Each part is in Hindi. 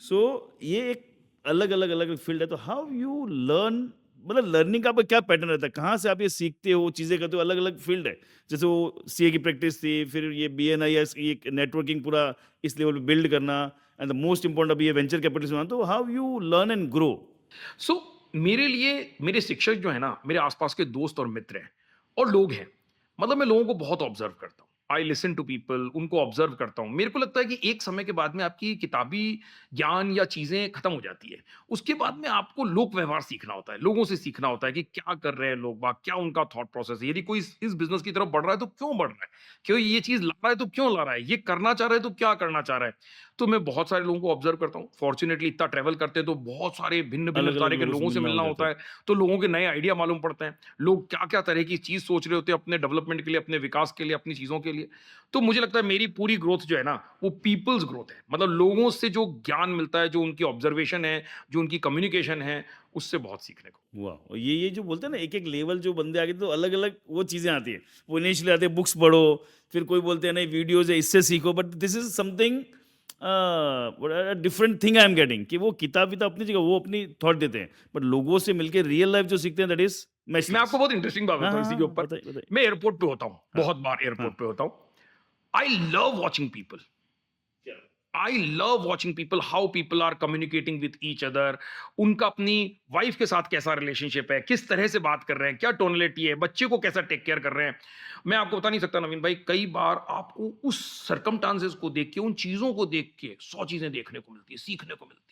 सो ये एक अलग-अलग फील्ड है, तो हाउ यू लर्न, मतलब लर्निंग का आपका क्या पैटर्न रहता है? कहाँ से आप ये सीखते हो, चीज़ें करते हो? अलग-अलग फील्ड है। जैसे वो सीए की प्रैक्टिस थी, फिर ये बीएनआईएस ये नेटवर्किंग पूरा इस लेवल पे बिल्ड करना, एंड द मोस्ट इम्पोर्टेंट अभी ये वेंचर कैपिटलिस्ट में, तो how you learn and grow? So मेरे लिए मेरे शिक्षक जो है ना, मेरे आसपास के दोस्त और मित्र हैं और लोग हैं। मतलब मैं लोगों को बहुत ऑब्जर्व करता हूँ। आई लिसन टू पीपल, उनको ऑब्जर्व करता हूँ। मेरे को लगता है कि एक समय के बाद में आपकी किताबी ज्ञान या चीजें खत्म हो जाती है। उसके बाद में आपको लोक व्यवहार सीखना होता है, लोगों से सीखना होता है कि क्या कर रहे हैं लोग बाग, क्या उनका थॉट प्रोसेस है। यदि कोई इस बिजनेस की तरफ बढ़ रहा है तो क्यों बढ़ रहा है, क्यों ये चीज ला रहा है तो क्यों ला रहा है, ये करना चाह रहा है तो क्या करना चाह रहा है। तो मैं बहुत सारे लोगों को ऑब्जर्व करता हूँ। फॉर्च्युनेटली इतना ट्रैवल करते हैं तो बहुत सारे भिन्न-भिन्न अलग-अलग तरह के लोगों से लोगों से मिलना हो मिलना जाता होता है। है, तो लोगों के नए आइडिया मालूम पड़ते हैं। लोग क्या-क्या तरह की चीज़ सोच रहे होते हैं अपने डेवलपमेंट के लिए, अपने विकास के लिए, अपनी चीज़ों के लिए। तो मुझे लगता है मेरी पूरी ग्रोथ जो है ना, वो पीपल्स ग्रोथ है। मतलब लोगों से जो ज्ञान मिलता है, जो उनकी ऑब्जर्वेशन है, जो उनकी कम्युनिकेशन है, उससे बहुत सीखने को। वाह! और ये जो बोलते हैं ना, एक-एक लेवल जो बंदे आगे, तो अलग-अलग वो चीज़ें आती हैं। वो इनिशियली आते हैं बुक्स पढ़ो, फिर कोई बोलते हैं नहीं वीडियोज़ है इससे सीखो, but this is something different thing I am getting, कि वो किताब-विताब अपनी जगह, वो अपनी थॉट देते हैं। बट लोगों से मिलके रियल लाइफ़ जो सीखते हैं, दैट इज़ मैं मैचलेस। आपको बहुत इंटरेस्टिंग बात हाँ, बताऊँ हाँ, इसी के हाँ, ऊपर। बताइए, बताइए। मैं एयरपोर्ट पे होता हूँ, हाँ, बहुत बार हाँ। एयरपोर्ट पे होता हूँ। I love watching people. I love watching people, how people are communicating with each other. उनका अपनी वाइफ के साथ कैसा रिलेशनशिप है, किस तरह से बात कर रहे हैं, क्या टोनलिटी है, बच्चे को कैसा टेक केयर कर रहे हैं। मैं आपको बता नहीं सकता नवीन भाई, कई बार आपको उस सरकमटांसेस को देख के, उन चीजों को देख के 100 चीजें देखने को मिलती है, सीखने को मिलती है।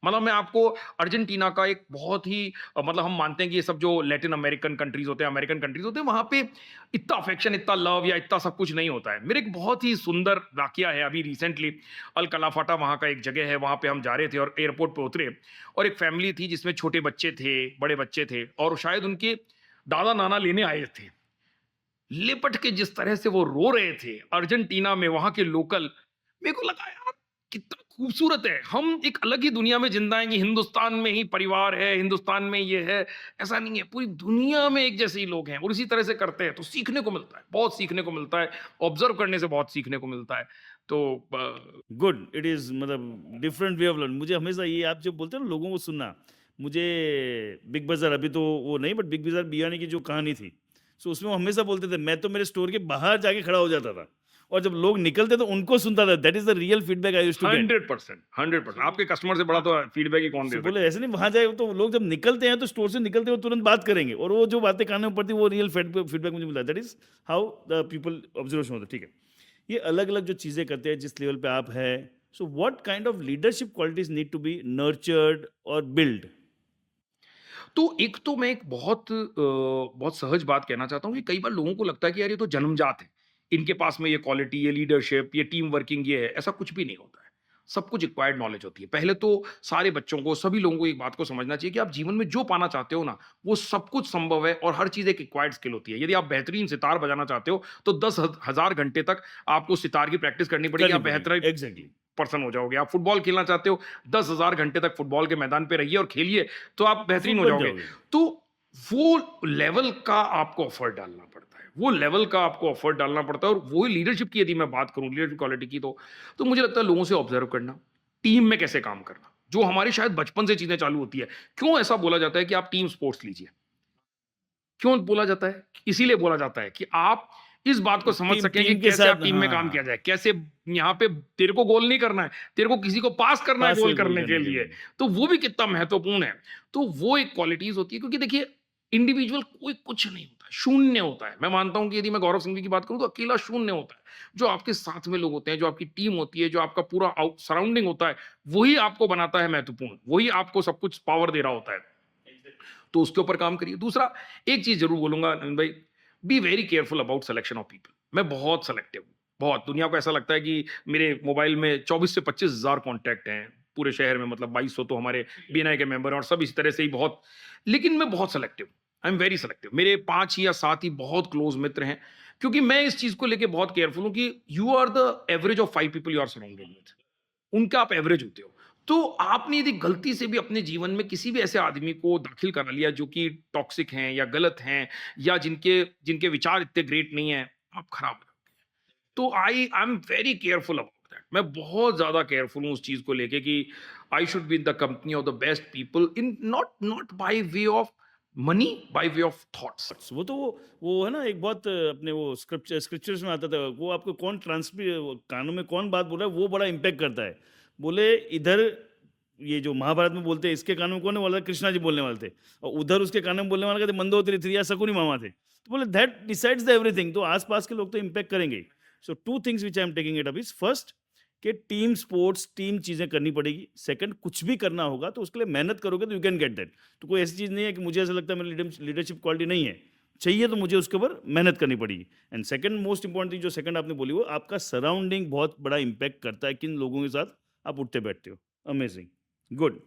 मतलब मैं आपको अर्जेंटीना का एक बहुत ही मतलब हम मानते हैं कि ये सब जो लैटिन अमेरिकन कंट्रीज होते हैं, अमेरिकन कंट्रीज होते हैं, वहां पे इतना अफेक्शन, इतना लव या इतना सब कुछ नहीं होता है। मेरे एक बहुत ही सुंदर वाकया है अभी रिसेंटली। अल कलाफाटा वहाँ का एक जगह है, वहाँ पे हम जा रहे थे और एयरपोर्ट पे उतरे और एक फैमिली थी जिसमें छोटे बच्चे थे, बड़े बच्चे थे और शायद उनके दादा नाना लेने आए थे। लिपट के जिस तरह से वो रो रहे थे अर्जेंटीना में, वहां के लोकल, मेरे को लगा यार कितना खूबसूरत है। हम एक अलग ही दुनिया में जिंदा हैं कि हिंदुस्तान में ही परिवार है, हिंदुस्तान में ये है। ऐसा नहीं है, पूरी दुनिया में एक जैसे ही लोग हैं और इसी तरह से करते हैं। तो सीखने को मिलता है, बहुत सीखने को मिलता है। ऑब्जर्व करने से बहुत सीखने को मिलता है। तो गुड, इट इज़, मतलब डिफरेंट वे ऑफ लर्निंग। मुझे हमेशा ये आप जो बोलते हैं ना लोगों को सुनना, मुझे बिग बाज़ार, अभी तो वो नहीं, बट बिग बाज़ार बियानी की जो कहानी थी, सो उसमें वो हमेशा बोलते थे, मैं तो मेरे स्टोर के बाहर जाके खड़ा हो जाता था और जब लोग निकलते तो उनको सुनता था। That is the real feedback I used to get. 100%, 100%, so आपके कस्टमर से बड़ा हाँ, तो फीडबैक ही कौन सो दे बोले सकता है। ऐसे नहीं, वहाँ जाए तो लोग जब निकलते हैं तो स्टोर से निकलते हुए तुरंत बात करेंगे, और वो जो बातें कानों में पड़ती है वो रियल फीडबैक मुझे मिला। That is how the people observation होता है, ठीक है। ये अलग-अलग जो चीज़ें करते हैं जिस लेवल पे आप हैं, so what kind of leadership qualities need to be nurtured और बिल्ड? तो एक तो मैं एक बहुत सहज बात कहना चाहता हूँ कि कई बार लोगों को लगता है कि यार ये तो जन्मजात है। इनके पास में ये क्वालिटी, ये लीडरशिप, ये टीम वर्किंग ये है, ऐसा कुछ भी नहीं होता है। सब कुछ एक्वायर्ड नॉलेज होती है। पहले तो सारे बच्चों को, सभी लोगों को एक बात को समझना चाहिए कि आप जीवन में जो पाना चाहते हो ना, वो सब कुछ संभव है और हर चीज़ एक एक्वायर्ड स्किल होती है। यदि आप बेहतरीन सितार बजाना चाहते हो, तो 10 हज़ार घंटे तक आपको सितार की प्रैक्टिस करनी पड़ेगी, करनी आप पड़ेगी। बेहतर एग्ज़ैक्टली। पर्सन हो जाओगे। आप फुटबॉल खेलना चाहते हो, 10,000 घंटे तक फुटबॉल के मैदान पे रहिए और खेलिए, तो आप फिर बेहतरीन हो बन जाओगे। जाओगे। तो वो लेवल का आपको एफर्ट डालना पड़ता है। वो लेवल का आपको एफर्ट डालना पड़ता है और वही लीडरशिप की यदि मैं बात करूँ, लीडरशिप क्वालिटी की, तो मुझे लगता है लोगों से ऑब्जर्व करना, टीम में कैसे काम करना, जो हमारी शायद बचपन से चीज़ें चालू होती है। क्यों ऐसा बोला जाता है कि आप टीम स्पोर्ट्स लीजिए? क्यों बोला जाता है? इसीलिए बोला जाता है कि आप इस बात को समझ टीम सकें कि टीम के कैसे आप साथ, टीम में काम किया हाँ, जाए। कैसे यहाँ पे तेरे को गोल नहीं करना है, तेरे को किसी को पास करना है पास गोल से गोल करने के करने के लिए। लिए। तो वो भी कितना महत्वपूर्ण है। तो वो एक क्वालिटीज़ होती है क्योंकि देखिए इंडिविजुअल कोई कुछ नहीं होता है, शून्य होता है। मैं मानता हूँ कि यदि मैं गौरव सिंघवी की बात करूँ तो अकेला शून्य होता है। जो आपके साथ में लोग होते हैं, जो आपकी टीम होती है, जो आपका पूरा सराउंडिंग होता है, वही आपको बनाता है महत्वपूर्ण। वही आपको सब कुछ पावर दे रहा होता है। तो उसके ऊपर काम करिए। दूसरा, एक चीज़ ज़रूर बोलूँगा नवीन भाई, be very careful about selection of people. मैं बहुत सेलेक्टिव हूँ, बहुत। दुनिया को ऐसा लगता है कि मेरे मोबाइल में 24 से 25 हज़ार कॉन्टैक्ट हैं पूरे शहर में, मतलब 2200 तो हमारे बीएनआई के मेंबर हैं और सब इस तरह से ही बहुत। लेकिन मैं बहुत सेलेक्टिव हूँ, आई एम वेरी सेलेक्टिव। मेरे 5 या 7 ही बहुत क्लोज़ मित्र हैं, क्योंकि मैं इस चीज़ को लेके बहुत केयरफुल हूँ कि you are the average of 5 people you are surrounded with. उनका आप एवरेज होते हो। तो आपने यदि गलती से भी अपने जीवन में किसी भी ऐसे आदमी को दाखिल करा लिया जो कि टॉक्सिक हैं या गलत हैं या जिनके जिनके विचार इतने ग्रेट नहीं हैं, आप खराब हो जाओगे। तो I am very careful about that. That. मैं बहुत ज़्यादा केयरफुल हूँ उस चीज़ को लेके कि I should be in the company of the best people in not not by way of money, by way of thoughts. वो तो वो है ना, एक बहुत अपने वो स्क्रिप्चर्स में आता था, वो आपको कौन ट्रांसपी कानों में कौन बात बोल रहा है वो बड़ा इम्पैक्ट करता है। बोले इधर ये जो महाभारत में बोलते हैं इसके कानों में कौन बोला, कृष्णा जी बोलने वाले थे, और उधर उसके कानों में बोलने वाले थे मंदोदरी थी या शकुनी मामा थे। तो बोले दैट डिसाइड्स द एवरीथिंग, तो आसपास के लोग तो इम्पैक्ट करेंगे। So two things which I am taking it up is first कि टीम स्पोर्ट्स, टीम चीज़ें करनी पड़ेगी। सेकंड, कुछ भी करना होगा तो उसके लिए मेहनत करोगे तो यू कैन गेट दैट। तो कोई ऐसी चीज़ नहीं है कि मुझे ऐसा लगता है मेरी लीडरशिप क्वालिटी नहीं है, चाहिए तो मुझे उसके ऊपर मेहनत करनी पड़ेगी। And second most important thing जो सेकंड आपने बोली, वो आपका सराउंडिंग बहुत बड़ा इम्पैक्ट करता है, किन लोगों के साथ आप उठते बैठते हो। Amazing, good.